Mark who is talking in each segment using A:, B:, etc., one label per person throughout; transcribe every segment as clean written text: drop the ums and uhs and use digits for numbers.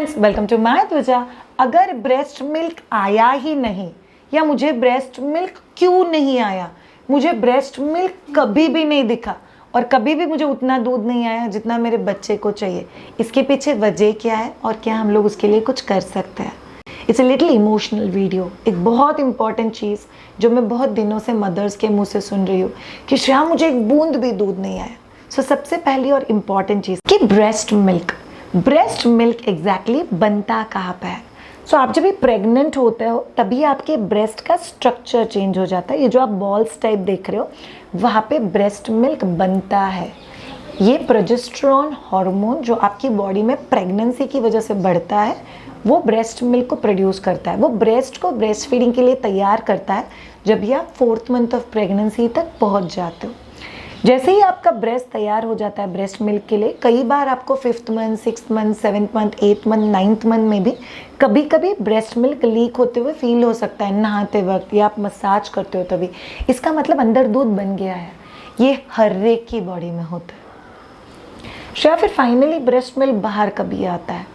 A: Friends, welcome to my त्वचा। अगर breast milk आया ही नहीं या मुझे ब्रेस्ट मिल्क क्यों नहीं आया, मुझे ब्रेस्ट मिल्क कभी भी नहीं दिखा और कभी भी मुझे उतना दूध नहीं आया जितना मेरे बच्चे को चाहिए, इसके पीछे वजह क्या है और क्या हम लोग उसके लिए कुछ कर सकते हैं। It's a little emotional video. एक बहुत इंपॉर्टेंट चीज़ जो मैं बहुत दिनों से मदर्स के मुंह से सुन रही हूँ कि श्रेया मुझे एक बूंद भी दूध नहीं आया। सो सबसे पहली और इम्पॉर्टेंट चीज़ कि ब्रेस्ट मिल्क एग्जैक्टली बनता कहाँ पे है। सो आप जब भी प्रेग्नेंट होते हो तभी आपके ब्रेस्ट का स्ट्रक्चर चेंज हो जाता है। ये जो आप बॉल्स टाइप देख रहे हो वहाँ पे ब्रेस्ट मिल्क बनता है। ये प्रोजेस्टेरोन हार्मोन जो आपकी बॉडी में प्रेगनेंसी की वजह से बढ़ता है वो ब्रेस्ट मिल्क को प्रोड्यूस करता है। वो ब्रेस्ट को ब्रेस्ट फीडिंग के लिए तैयार करता है जब भी आप 4th मंथ ऑफ प्रेगनेंसी तक पहुंच जाते हो। जैसे ही आपका ब्रेस्ट तैयार हो जाता है ब्रेस्ट मिल्क के लिए, कई बार आपको 5th month, 6th month, 7th month, 8th month, 9th month में भी कभी कभी ब्रेस्ट मिल्क लीक होते हुए फील हो सकता है नहाते वक्त या आप मसाज करते हो तभी। इसका मतलब अंदर दूध बन गया है। ये हर एक की बॉडी में होता है। श्रेया, फिर फाइनली ब्रेस्ट मिल्क बाहर कभी आता है?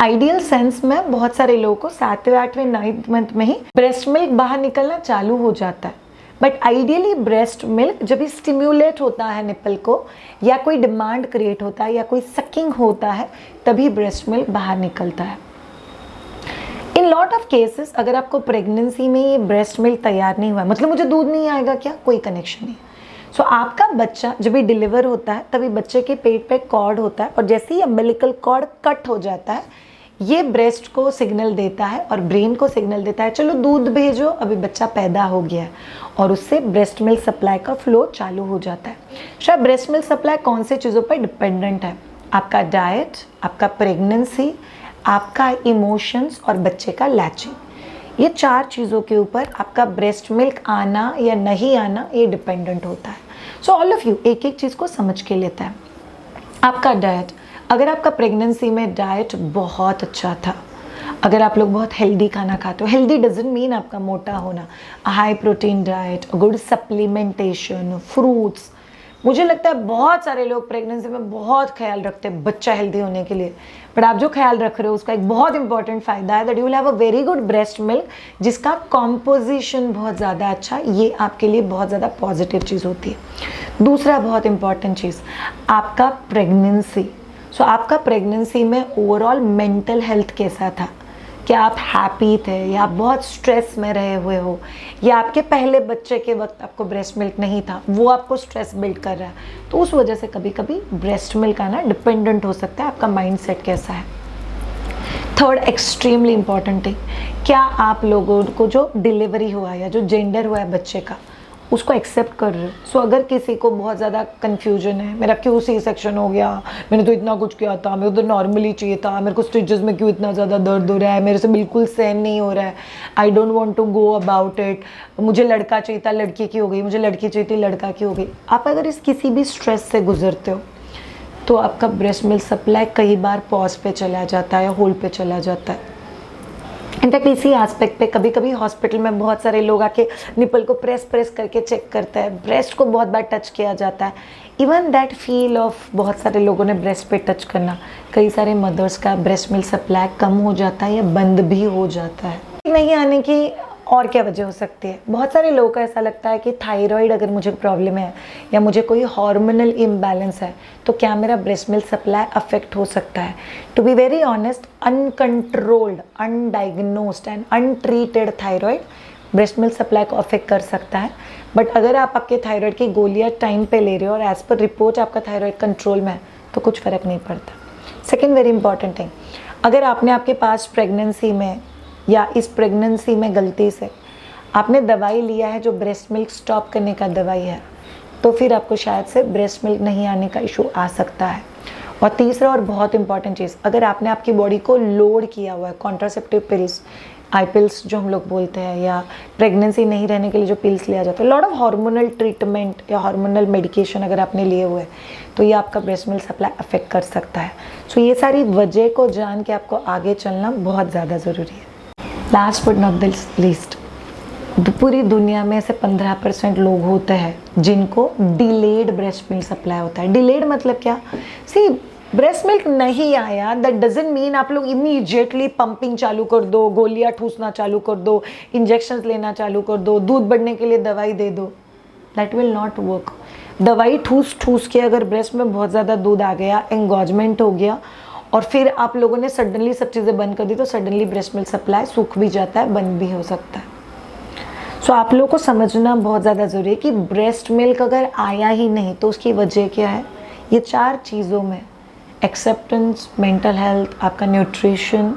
A: आइडियल सेंस में बहुत सारे लोगों को 7वें, 8वें, 9th मंथ में ही ब्रेस्ट मिल्क बाहर निकलना चालू हो जाता है। बट आइडियली ब्रेस्ट मिल्क जब भी स्टिम्युलेट होता है निपल को या कोई डिमांड क्रिएट होता है या कोई सकिंग होता है तभी ब्रेस्ट मिल्क बाहर निकलता है। इन लॉट ऑफ केसेस अगर आपको प्रेगनेंसी में ये ब्रेस्ट मिल्क तैयार नहीं हुआ है, मतलब मुझे दूध नहीं आएगा क्या, कोई कनेक्शन नहीं। सो आपका बच्चा जब भी डिलीवर होता है तभी बच्चे के पेट पे कॉर्ड होता है और जैसे ही अम्बिलिकल कॉर्ड कट हो जाता है ये ब्रेस्ट को सिग्नल देता है और ब्रेन को सिग्नल देता है चलो दूध भेजो, अभी बच्चा पैदा हो गया है, और उससे ब्रेस्ट मिल्क सप्लाई का फ्लो चालू हो जाता है। शायद ब्रेस्ट मिल्क सप्लाई कौन से चीज़ों पर डिपेंडेंट है? आपका डाइट, आपका प्रेगनेंसी, आपका इमोशंस और बच्चे का लैचिंग। ये 4 चीज़ों के ऊपर आपका ब्रेस्ट मिल्क आना या नहीं आना ये डिपेंडेंट होता है। सो ऑल ऑफ यू एक एक चीज़ को समझ के लेता है। आपका डाइट, अगर आपका प्रेगनेंसी में डाइट बहुत अच्छा था, अगर आप लोग बहुत हेल्दी खाना खाते हो, हेल्दी डजंट मीन आपका मोटा होना, high protein diet, good supplementation, fruits. मुझे लगता है बहुत सारे लोग प्रेगनेंसी में बहुत ख्याल रखते हैं बच्चा हेल्दी होने के लिए, बट आप जो ख्याल रख रहे हो उसका एक बहुत इंपॉर्टेंट फ़ायदा है that you will have a very good breast milk जिसका कॉम्पोजिशन बहुत ज़्यादा अच्छा, ये आपके लिए बहुत ज़्यादा पॉजिटिव चीज़ होती है। दूसरा बहुत इंपॉर्टेंट चीज़ आपका प्रेगनेंसी। सो आपका प्रेगनेंसी में ओवरऑल मेंटल हेल्थ कैसा था? क्या आप हैप्पी थे या आप बहुत स्ट्रेस में रहे हुए हो या आपके पहले बच्चे के वक्त आपको ब्रेस्ट मिल्क नहीं था, वो आपको स्ट्रेस बिल्ड कर रहा है, तो उस वजह से कभी कभी ब्रेस्ट मिल्क आना डिपेंडेंट हो सकता है आपका माइंडसेट कैसा है। थर्ड एक्सट्रीमली इंपॉर्टेंट थिंग, क्या आप लोगों को जो डिलीवरी हुआ है या जो जेंडर हुआ है बच्चे का उसको एक्सेप्ट कर रहे हो। सो अगर किसी को बहुत ज़्यादा कन्फ्यूजन है, मेरा क्यों सी सेक्शन हो गया, मैंने तो इतना कुछ किया था, मेरे को तो नॉर्मली चाहिए था, मेरे को स्टिचेस में क्यों इतना ज़्यादा दर्द हो रहा है, मेरे से बिल्कुल सहन नहीं हो रहा है, I don't want to go about it, मुझे लड़का चाहिए था लड़की की हो गई, मुझे लड़की चाहिए थी लड़का की हो गई। आप अगर इस किसी भी स्ट्रेस से गुजरते हो तो आपका ब्रेस्ट मिल्क सप्लाई कई बार पॉज पे चला जाता है या होल्ड पे चला जाता है। इनफैक्ट इसी एस्पेक्ट पे कभी कभी हॉस्पिटल में बहुत सारे लोग आके निपल को प्रेस करके चेक करते हैं, ब्रेस्ट को बहुत बार टच किया जाता है। इवन दैट फील ऑफ बहुत सारे लोगों ने ब्रेस्ट पे टच करना, कई सारे मदर्स का ब्रेस्ट मिल्क सप्लाई कम हो जाता है या बंद भी हो जाता है। नहीं आने की और क्या वजह हो सकती है? बहुत सारे लोगों को ऐसा लगता है कि थायराइड अगर मुझे प्रॉब्लम है या मुझे कोई हार्मोनल इम्बैलेंस है तो क्या मेरा ब्रेस्ट मिल्क सप्लाई अफेक्ट हो सकता है? To be very honest, uncontrolled, undiagnosed and untreated thyroid breast milk supply को अफेक्ट कर सकता है। बट अगर आप आपके थायराइड की गोलियां टाइम पे ले रहे हो और एज पर रिपोर्ट आपका थायराइड कंट्रोल में है तो कुछ फ़र्क नहीं पड़ता। सेकेंड वेरी इंपॉर्टेंट थिंग, अगर आपने आपके पास प्रेगनेंसी में या इस प्रेगनेंसी में गलती से आपने दवाई लिया है जो ब्रेस्ट मिल्क स्टॉप करने का दवाई है तो फिर आपको शायद से ब्रेस्ट मिल्क नहीं आने का इशू आ सकता है। और तीसरा और बहुत इंपॉर्टेंट चीज़, अगर आपने आपकी बॉडी को लोड किया हुआ है कॉन्ट्रासेप्टिव पिल्स, आई पिल्स जो हम लोग बोलते हैं, या प्रेगनेंसी नहीं रहने के लिए जो पिल्स लिया जाता है, लॉट ऑफ हार्मोनल ट्रीटमेंट या हार्मोनल मेडिकेशन अगर आपने लिए हुए तो ये आपका ब्रेस्ट मिल्क सप्लाई अफेक्ट कर सकता है। सो ये सारी वजह को जान के आपको आगे चलना बहुत ज़्यादा ज़रूरी है। Last but not the least, पूरी दुनिया में से 15% लोग होते हैं जिनको डिलेड ब्रेस्ट मिल्क सप्लाई होता है। डिलेड मतलब क्या? सी ब्रेस्ट मिल्क नहीं आया दैट डजंट मीन आप लोग इमीडिएटली पंपिंग चालू कर दो, गोलियां ठूसना चालू कर दो, इंजेक्शंस लेना चालू कर दो, दूध बढ़ने के लिए दवाई दे दो। That will not work. दवाई ठूस ठूस के अगर ब्रेस्ट में बहुत ज़्यादा दूध आ गया, एंगॉजमेंट हो गया और फिर आप लोगों ने सडनली सब चीज़ें बंद कर दी तो सडनली ब्रेस्ट मिल्क सप्लाई सूख भी जाता है, बंद भी हो सकता है। सो आप लोगों को समझना बहुत ज़्यादा ज़रूरी है कि ब्रेस्ट मिल्क अगर आया ही नहीं तो उसकी वजह क्या है। ये 4 चीज़ों में एक्सेप्टेंस, मेंटल हेल्थ, आपका न्यूट्रिशन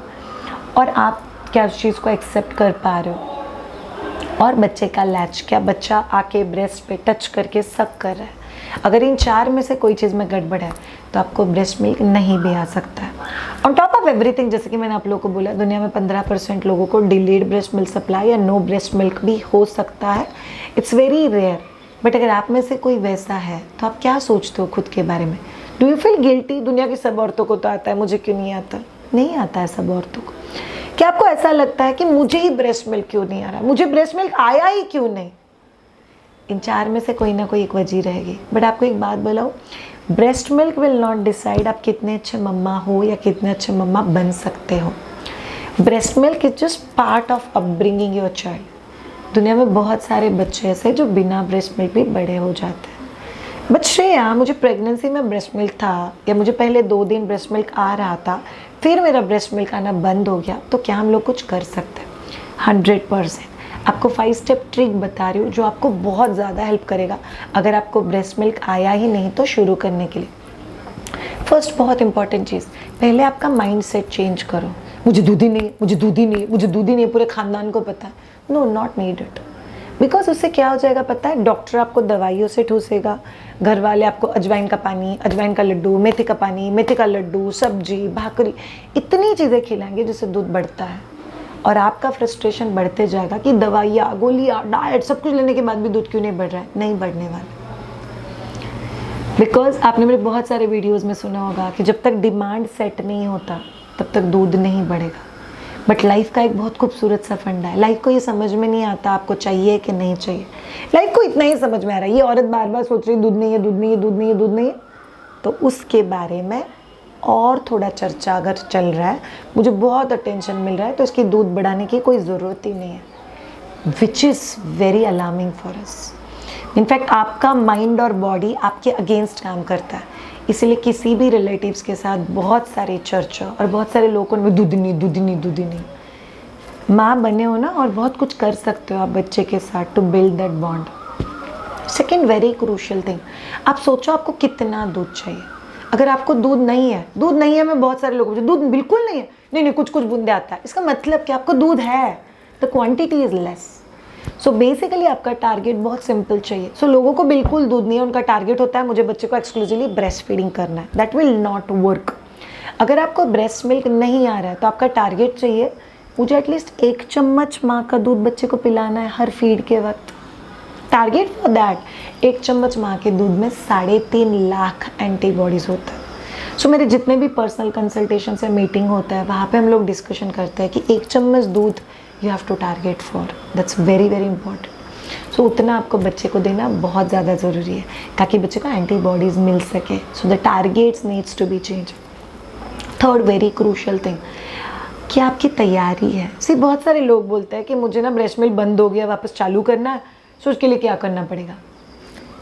A: और आप क्या उस चीज़ को एक्सेप्ट कर पा रहे हो, और बच्चे का लैच, क्या बच्चा आके ब्रेस्ट पे टच करके सक कर रहा है। अगर इन 4 में से कोई चीज़ में गड़बड़ है तो आपको ब्रेस्ट मिल्क नहीं भी आ सकता है। ऑन टॉप ऑफ एवरीथिंग, जैसे कि मैंने आप लोगों को बोला, दुनिया में 15% लोगों को डिलेड ब्रेस्ट मिल्क सप्लाई या नो ब्रेस्ट मिल्क भी हो सकता है। It's very rare. बट अगर आप में से कोई वैसा है तो आप क्या सोचते हो खुद के बारे में? Do you feel guilty? दुनिया की सब औरतों को तो आता है, मुझे क्यों नहीं आता? नहीं आता है सब औरतों को। क्या आपको ऐसा लगता है कि मुझे ही ब्रेस्ट मिल्क क्यों नहीं आ रहा, मुझे ब्रेस्ट मिल्क आया ही क्यों नहीं? इन 4 में से कोई ना कोई एक वजह रहेगी। बट आपको एक बात बताओ, breast milk will not decide आप कितने अच्छे मम्मा हो या कितने अच्छे मम्मा बन सकते हो। Breast milk is just part of upbringing your child. दुनिया में बहुत सारे बच्चे ऐसे जो बिना ब्रेस्ट मिल्क भी बड़े हो जाते हैं। बट श्रेया, मुझे प्रेगनेंसी में ब्रेस्ट मिल्क था या मुझे पहले 2 दिन ब्रेस्ट मिल्क आ रहा था, फिर मेरा ब्रेस्ट मिल्क आना बंद हो गया, तो क्या हम लोग कुछ कर सकते हैं? 100%। आपको 5 स्टेप ट्रिक बता रही हूँ जो आपको बहुत ज़्यादा हेल्प करेगा अगर आपको ब्रेस्ट मिल्क आया ही नहीं तो शुरू करने के लिए। फर्स्ट, बहुत इंपॉर्टेंट चीज़, पहले आपका माइंड सेट चेंज करो। मुझे दूध ही नहीं, मुझे दूध ही नहीं, मुझे दूध ही नहीं, पूरे खानदान को पता है। No, not need it. Because उससे क्या हो जाएगा पता है? डॉक्टर आपको दवाइयों से ठूसेगा, घर वाले आपको अजवाइन का पानी, अजवाइन का लड्डू, मेथी का पानी, मेथी का लड्डू, सब्जी, भाकरी, इतनी चीज़ें खिलाएंगे जिससे दूध बढ़ता है। और आपका फ्रस्ट्रेशन बढ़ते जाएगा कि दवाइयाँ, गोलियाँ, डाइट सब कुछ लेने के बाद भी दूध क्यों नहीं बढ़ रहा है। नहीं बढ़ने वाला। बिकॉज आपने मेरे बहुत सारे वीडियोज़ में सुना होगा कि जब तक डिमांड सेट नहीं होता तब तक दूध नहीं बढ़ेगा। बट लाइफ का एक बहुत खूबसूरत सा फंडा है। लाइफ को ये समझ में नहीं आता आपको चाहिए कि नहीं चाहिए। लाइफ को इतना ही समझ में आ रहा है, ये औरत बार बार सोच रही दूध नहीं है, दूध नहीं है, दूध नहीं है, दूध नहीं है, तो उसके बारे में और थोड़ा चर्चा अगर चल रहा है, मुझे बहुत अटेंशन मिल रहा है, तो इसकी दूध बढ़ाने की कोई ज़रूरत ही नहीं है, which is very alarming for us. In fact आपका माइंड और बॉडी आपके अगेंस्ट काम करता है, इसलिए किसी भी रिलेटिव्स के साथ बहुत सारी चर्चा और बहुत सारे लोगों में दूध नहीं, दूध नहीं, दूध नहीं। माँ बने हो ना, और बहुत कुछ कर सकते हो आप बच्चे के साथ to build that bond. Second very crucial thing, आप सोचो आपको कितना दूध चाहिए। अगर आपको दूध नहीं है, दूध नहीं है, मैं बहुत सारे लोगों को दूध बिल्कुल नहीं है, नहीं नहीं कुछ कुछ बूंदे आता है, इसका मतलब कि आपको दूध है, the quantity is less. So basically आपका टारगेट बहुत सिंपल चाहिए। सो लोगों को बिल्कुल दूध नहीं है, उनका टारगेट होता है मुझे बच्चे को एक्सक्लूसिवली ब्रेस्ट फीडिंग करना है। That will not work. अगर आपको ब्रेस्ट मिल्क नहीं आ रहा है तो आपका टारगेट चाहिए मुझे एटलीस्ट 1 चम्मच माँ का दूध बच्चे को पिलाना है हर फीड के वक्त। टारगेट फॉर दैट 1 चम्मच माँ के दूध में 3.5 लाख एंटीबॉडीज़ होता है। सो मेरे जितने भी पर्सनल कंसल्टेशन से मीटिंग होता है वहाँ पे हम लोग डिस्कशन करते हैं कि 1 चम्मच दूध you have to target for, that's very very important. So उतना आपको बच्चे को देना बहुत ज़्यादा ज़रूरी है ताकि बच्चे को एंटीबॉडीज़ मिल सके। So the targets needs to be change. Third very crucial thing, कि आपकी तैयारी है। सिर्फ बहुत सारे लोग बोलते हैं कि मुझे ना ब्रेस्ट मिल्क बंद हो गया, वापस चालू करना है, सो उसके लिए क्या करना पड़ेगा?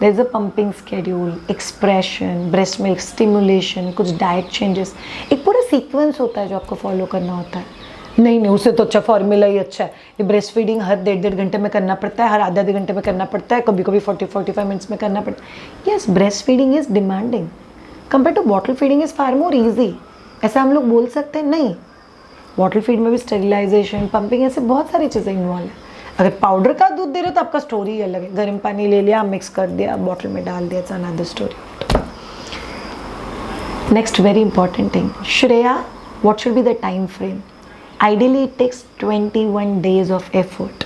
A: There is a pumping schedule, expression, breast milk stimulation, कुछ डाइट चेंजेस, एक पूरा सीक्वेंस होता है जो आपको फॉलो करना होता है। नहीं नहीं उससे तो अच्छा फॉर्मूला ही अच्छा है, ये ब्रेस्ट फीडिंग हर 1.5 घंटे में करना पड़ता है, हर आधे घंटे में करना पड़ता है, कभी कभी 40-45 मिनट्स में करना पड़ता है। Yes, breast feeding is demanding compare to bottle feeding is far more easy. ऐसा हम लोग बोल सकते हैं? नहीं, बॉटल फीड में भी स्टेरिलाइजेशन, पंपिंग, ऐसे बहुत सारी चीज़ें इन्वॉल्व है। अगर पाउडर का दूध दे रहे हो तो आपका स्टोरी अलग है, गर्म पानी ले लिया, मिक्स कर दिया, बॉटल में डाल दिया, it's another story. Next very important thing, Shreya, what should be the time frame? Ideally it takes 21 days of effort.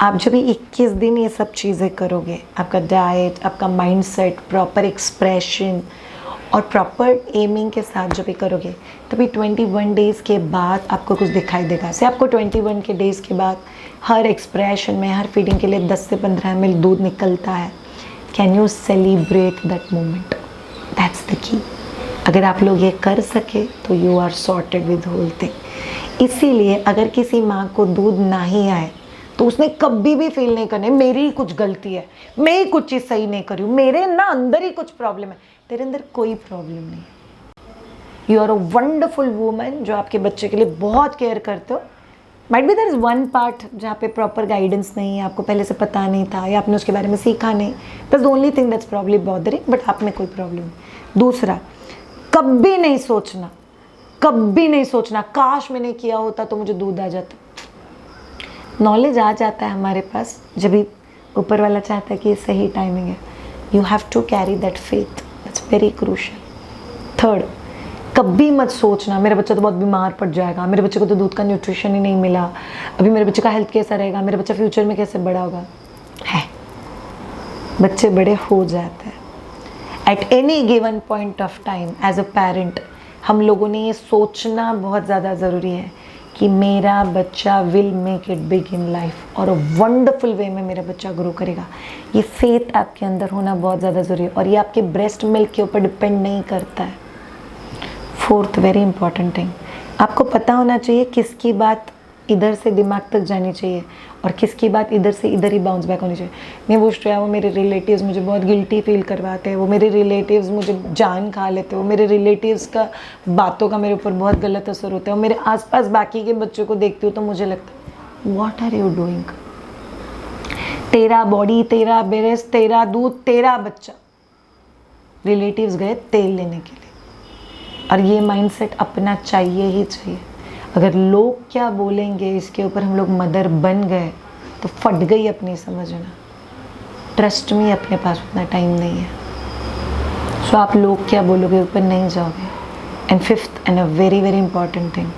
A: आप जब भी 21 दिन ये सब चीज़ें करोगे, आपका डाइट, आपका माइंड सेट, प्रॉपर एक्सप्रेशन और प्रॉपर एमिंग के साथ जब भी करोगे, तभी 21 days के बाद आपको कुछ दिखाई देगा। से आपको 21 के डेज़ के बाद हर एक्सप्रेशन में, हर फीडिंग के लिए 10 से 15 ml दूध निकलता है। Can you celebrate that moment? That's the key. अगर आप लोग ये कर सके तो you are sorted with whole thing. इसीलिए अगर किसी माँ को दूध ना ही आए तो उसने कभी भी फील नहीं करना मेरी ही कुछ गलती है, मैं ही कुछ चीज़ सही नहीं करी हूँ, मेरे ना अंदर ही कुछ प्रॉब्लम है। तेरे अंदर कोई प्रॉब्लम नहीं है। You are a wonderful woman जो आपके बच्चे के लिए बहुत केयर करते हो। Might be there is one part जहाँ पे प्रॉपर गाइडेंस नहीं है, आपको पहले से पता नहीं था या आपने उसके बारे में सीखा नहीं, that's the only thing that's probably bothering, but आप में कोई प्रॉब्लम नहीं। दूसरा, कभी नहीं सोचना, कभी नहीं सोचना काश मैंने किया होता तो मुझे दूध आ जाता। नॉलेज आ जाता है हमारे पास जब भी ऊपर वाला चाहता है कि ये सही टाइमिंग है। You have to carry that faith, that's very crucial. Third, कभी मत सोचना मेरा बच्चा तो बहुत बीमार पड़ जाएगा, मेरे बच्चे को तो दूध का न्यूट्रिशन ही नहीं मिला, अभी मेरे बच्चे का हेल्थ कैसा रहेगा, मेरा बच्चा फ्यूचर में कैसे बड़ा होगा। है, बच्चे बड़े हो जाते हैं। At any given point of time as a parent हम लोगों ने ये सोचना बहुत ज़्यादा ज़रूरी है कि मेरा बच्चा will make it big in life और अ वंडरफुल वे में मेरा बच्चा ग्रो करेगा। ये फेथ आपके अंदर होना बहुत ज़्यादा ज़रूरी है और ये आपके ब्रेस्ट मिल्क के ऊपर डिपेंड नहीं करता है। फोर्थ वेरी इंपॉर्टेंट थिंग, आपको पता होना चाहिए किसकी बात इधर से दिमाग तक जानी चाहिए और किसकी बात इधर से इधर ही बाउंस बैक होनी चाहिए। नहीं वो श्रेया, वो मेरे रिलेटिव्स मुझे बहुत गिल्टी फील करवाते हैं, वो मेरे रिलेटिव्स मुझे जान खा लेते हैं, वो मेरे रिलेटिव्स का बातों का मेरे ऊपर बहुत गलत असर होता है, वो मेरे आसपास बाकी के बच्चों को देखती हूँ तो मुझे लगता है व्हाट आर यू डूइंग। तेरा बॉडी, तेरा ब्रेस्ट, तेरा दूध, तेरा बच्चा। रिलेटिव्स गए तेल लेने के लिए और ये माइंडसेट अपना चाहिए ही चाहिए। अगर लोग क्या बोलेंगे इसके ऊपर हम लोग मदर बन गए तो फट गई अपनी समझना। ट्रस्ट में अपने पास उतना टाइम नहीं है, सो आप लोग क्या बोलोगे ऊपर नहीं जाओगे। And fifth and a very very important thing,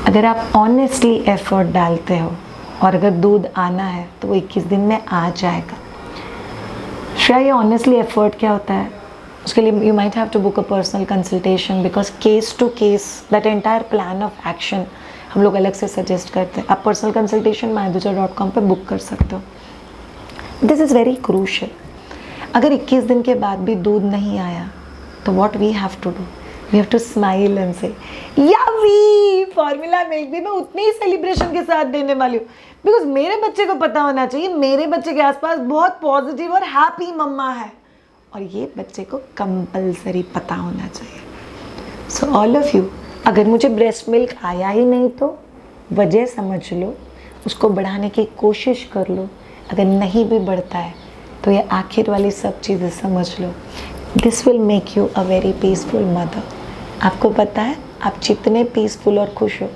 A: अगर आप ऑनेस्टली एफर्ट डालते हो और अगर दूध आना है तो वो 21 दिन में आ जाएगा। श्रेया, ये ऑनेस्टली एफर्ट क्या होता है? उसके लिए you might have to book a personal consultation because case to case that entire plan of action हम लोग अलग से सजेस्ट करते हैं। आप पर्सनल कंसल्टेशन myduja.com पे बुक कर सकते हो। This is very crucial. अगर 21 दिन के बाद भी दूध नहीं आया तो what we have to do, we have to smile and say यावी फॉर्मूला मिल्क भी मैं उतनी ही सेलिब्रेशन के साथ देने वाली हूँ बिकॉज मेरे बच्चे को पता होना चाहिए मेरे बच्चे के आसपास बहुत पॉजिटिव और हैप्पी मम्मा है और ये बच्चे को कंपलसरी पता होना चाहिए। सो ऑल ऑफ यू, अगर मुझे ब्रेस्ट मिल्क आया ही नहीं तो वजह समझ लो, उसको बढ़ाने की कोशिश कर लो। अगर नहीं भी बढ़ता है तो ये आखिर वाली सब चीज़ें समझ लो। This will make you a very peaceful mother. आपको पता है आप जितने पीसफुल और खुश हो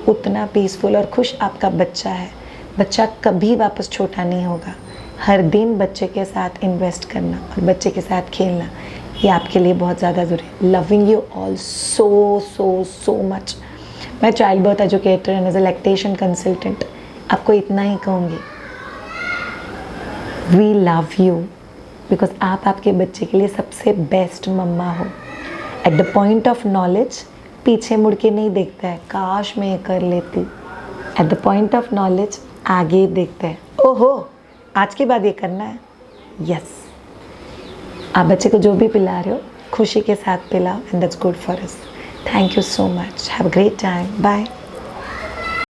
A: उतना पीसफुल और खुश आपका बच्चा है। बच्चा कभी वापस छोटा नहीं होगा। हर दिन बच्चे के साथ इन्वेस्ट करना और बच्चे के साथ खेलना ये आपके लिए बहुत ज़्यादा ज़रूरी है। Loving you all so so so much. मैं childbirth educator and as a lactation consultant आपको इतना ही कहूँगी, वी लव यू बिकॉज आप आपके बच्चे के लिए सबसे बेस्ट मम्मा हो। At the point of knowledge पीछे मुड़ के नहीं देखता है काश मैं ये कर लेती। At the point of knowledge आगे देखता है, ओहो आज के बाद ये करना है। यस, आप बच्चे को जो भी पिला रहे हो खुशी के साथ पिलाओ and that's good for us. Thank you so much, have a great time, bye.